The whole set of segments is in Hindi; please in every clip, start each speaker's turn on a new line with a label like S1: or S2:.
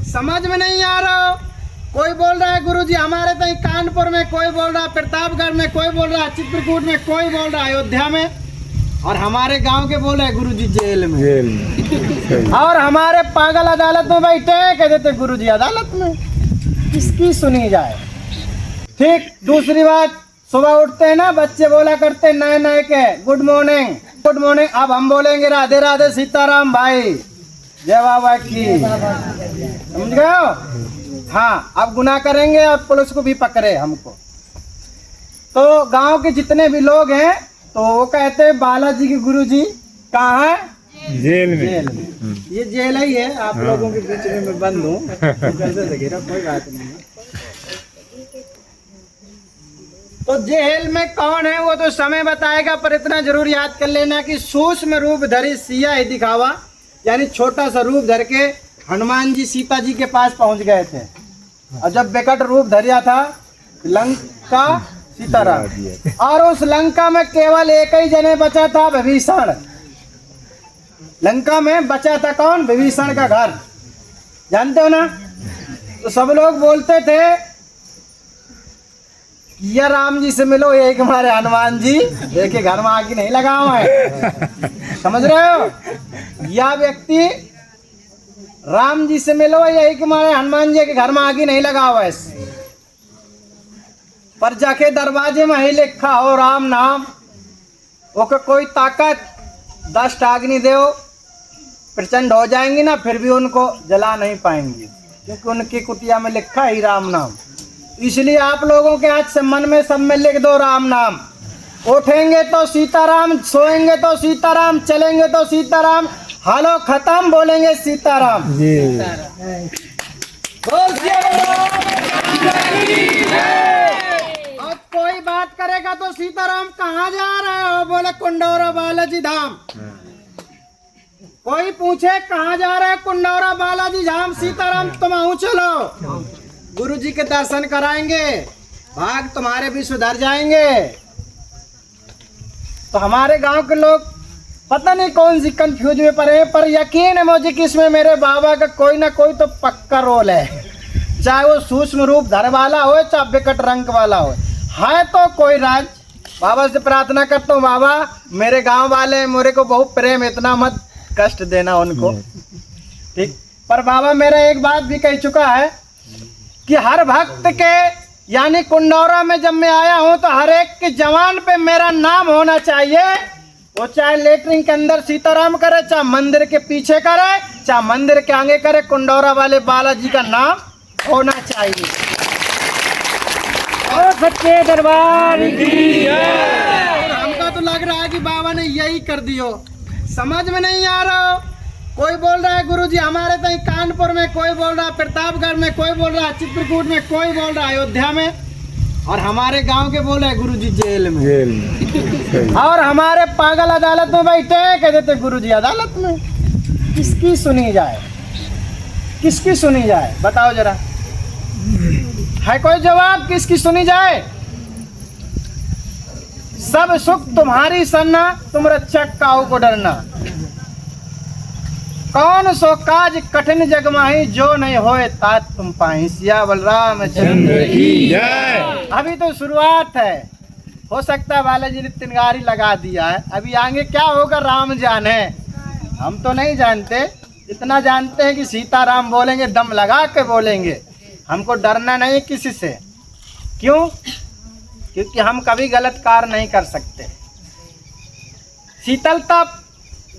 S1: समझ में नहीं आ रहा। कोई बोल रहा है गुरुजी हमारे तई कानपुर में, कोई बोल रहा है प्रतापगढ़ में, कोई बोल रहा है चित्रकूट में, कोई बोल रहा है अयोध्या में, और हमारे गांव के बोल रहे गुरुजी जेल में। और हमारे पागल अदालत में बैठे कह देते गुरुजी अदालत में। किसकी सुनी जाए। ठीक, दूसरी बात, सुबह उठते हैं ना बच्चे बोला करते नए नए के गुड मॉर्निंग गुड मॉर्निंग। अब हम बोलेंगे राधे राधे सीताराम भाई, जय बाबा की, समझ गए हो? हाँ, अब गुनाह करेंगे और पुलिस को भी पकड़े हमको। तो गांव के जितने भी लोग हैं तो वो कहते हैं बालाजी के गुरुजी कहाँ है? जेल में। जेल में। ये जेल ही है, आप लोगों के बीच में मैं बंद हूँ, कोई बात नहीं है। तो जेल में कौन है वो तो समय बताएगा, पर इतना जरूर याद कर लेना कि सूक्ष्म रूप धरी सिया ही दिखावा, यानी छोटा सा रूप धर के हनुमान जी सीता जी के पास पहुंच गए थे। और जब विकट रूप धरिया था लंका सीताराम, और उस लंका में केवल एक ही जने बचा था, विभीषण। लंका में बचा था कौन? विभीषण का घर, जानते हो ना? तो सब लोग बोलते थे या राम जी से मिलो, यही हमारे हनुमान जी, देखिए घर में आगे नहीं लगा हुआ है, समझ रहे हो? या व्यक्ति राम जी से मिलो, यही हमारे हनुमान जी के घर में आगे नहीं लगा हुआ है। पर जाके दरवाजे में ही लिखा हो राम नाम, ओके कोई ताकत 10 अग्नि देव प्रचंड हो जाएंगी ना, फिर भी उनको जला नहीं पाएंगी, क्योंकि उनकी कुटिया में लिखा ही राम नाम। इसलिए आप लोगों के आज से मन में सब में लिख दो राम नाम। उठेंगे तो सीताराम, सोएंगे तो सीताराम, चलेंगे तो सीताराम, हालो खत्म बोलेंगे सीताराम। और कोई बात करेगा तो सीताराम कहाँ जा रहे हो? बोले कुंडौरा बालाजी धाम। कोई पूछे कहाँ जा रहे हैं? कुंडौरा बालाजी धाम। सीताराम तुम आओ चलो, गुरु जी के दर्शन कराएंगे, भाग तुम्हारे भी सुधर जाएंगे। तो हमारे गांव के लोग पता नहीं कौन सी कंफ्यूज में पड़े, पर यकीन है मुझे कि इसमें मेरे बाबा का कोई ना कोई तो पक्का रोल है, चाहे वो सूक्ष्म रूप धर वाला हो चाहे विकट रंग वाला हो, है तो कोई राज। बाबा से प्रार्थना करता हूँ, बाबा मेरे गांव वाले मेरे को बहुत प्रेम, इतना मत कष्ट देना उनको, ठीक। पर बाबा मेरा एक बात भी कह चुका है कि हर भक्त के, यानी कुंडौरा में जब मैं आया हूं तो हर एक के जवान पे मेरा नाम होना चाहिए। वो चाहे लेटरिन के अंदर सीताराम करे, चाहे मंदिर के पीछे करे, चाहे मंदिर के आगे करे, कुंडौरा वाले बालाजी का नाम होना चाहिए। और सच्चे दरबार की हमको तो लग रहा है कि बाबा ने यही कर दियो। समझ में नहीं आ रहा। कोई बोल रहा है गुरुजी हमारे तई कानपुर में, कोई बोल रहा है प्रतापगढ़ में, कोई बोल रहा है चित्रकूट में, कोई बोल रहा है अयोध्या में, और हमारे गांव के बोल रहे हैं गुरुजी जेल में। और हमारे पागल अदालत में बैठे कह देते गुरुजी अदालत में। किसकी सुनी जाए? किसकी सुनी जाए बताओ जरा, है कोई जवाब? किसकी सुनी जाए? सब सुख तुम्हारी सन्ना, तुम रक्षक काहू को डरना। कौन सो काज कठिन जग माही, जो नहीं होए तात तुम पाही। सिया बलराम चंद्र की जय। अभी तो शुरुआत है, हो सकता है बालाजी ने तिनगारी लगा दिया है, अभी आगे क्या होगा राम जाने। हम तो नहीं जानते, इतना जानते हैं कि सीताराम बोलेंगे दम लगा के बोलेंगे, हमको डरना नहीं किसी से। क्यों? क्योंकि हम कभी गलत कार्य नहीं कर सकते। शीतलता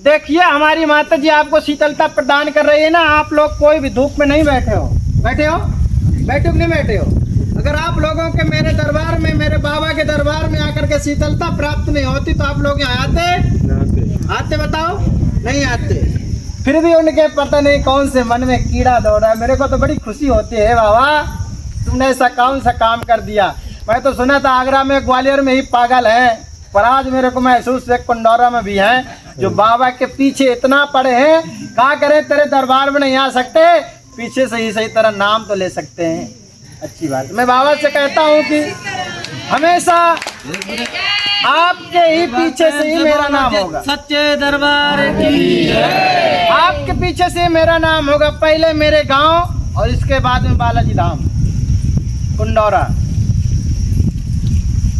S1: देखिए, हमारी माता जी आपको शीतलता प्रदान कर रही है ना। आप लोग कोई भी धूप में नहीं बैठे हो, बैठे हो? बैठे हो कि नहीं बैठे हो? अगर आप लोगों के मेरे दरबार में, मेरे बाबा के दरबार में आकर के शीतलता प्राप्त नहीं होती तो आप लोग यहाँ आते बताओ? नहीं आते। फिर भी उनके पता नहीं कौन से मन में कीड़ा दौड़ रहा है। मेरे को तो बड़ी खुशी होती है, बाबा तुमने ऐसा कौन सा काम कर दिया। मैं तो सुना था आगरा में, ग्वालियर में ही पागल है, पर आज मेरे को महसूस है कुंडौरा में भी हैं जो बाबा के पीछे इतना पड़े हैं। क्या करें, तेरे दरबार में नहीं आ सकते, पीछे से ही सही तरह नाम तो ले सकते हैं। अच्छी बात। मैं बाबा से कहता हूँ कि हमेशा आपके ही पीछे से ही मेरा नाम होगा।
S2: सच्चे दरबार की
S1: आपके पीछे से मेरा नाम होगा। पहले मेरे गांव और इसके बाद में बालाजी धाम कुंडौरा।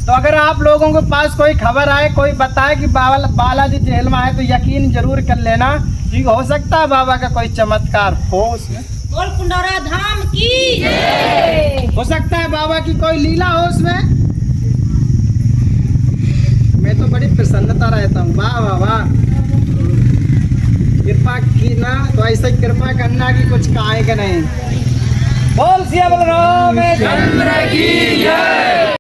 S1: तो अगर आप लोगों के पास कोई खबर आए, कोई बताए कि बालाजी जेल में है, तो यकीन जरूर कर लेना कि हो सकता है बाबा का कोई चमत्कार हो उसमें।
S2: बोल कुंडौरा धाम की जय।
S1: हो सकता है बाबा की कोई लीला हो उसमें। मैं तो बड़ी प्रसन्नता रहता हूँ। वाह वाह वाह, कृपा की ना तो ऐसे कृपा करना कि कुछ काहे के नहीं। बोल सिया बलराम चंद्र की जय।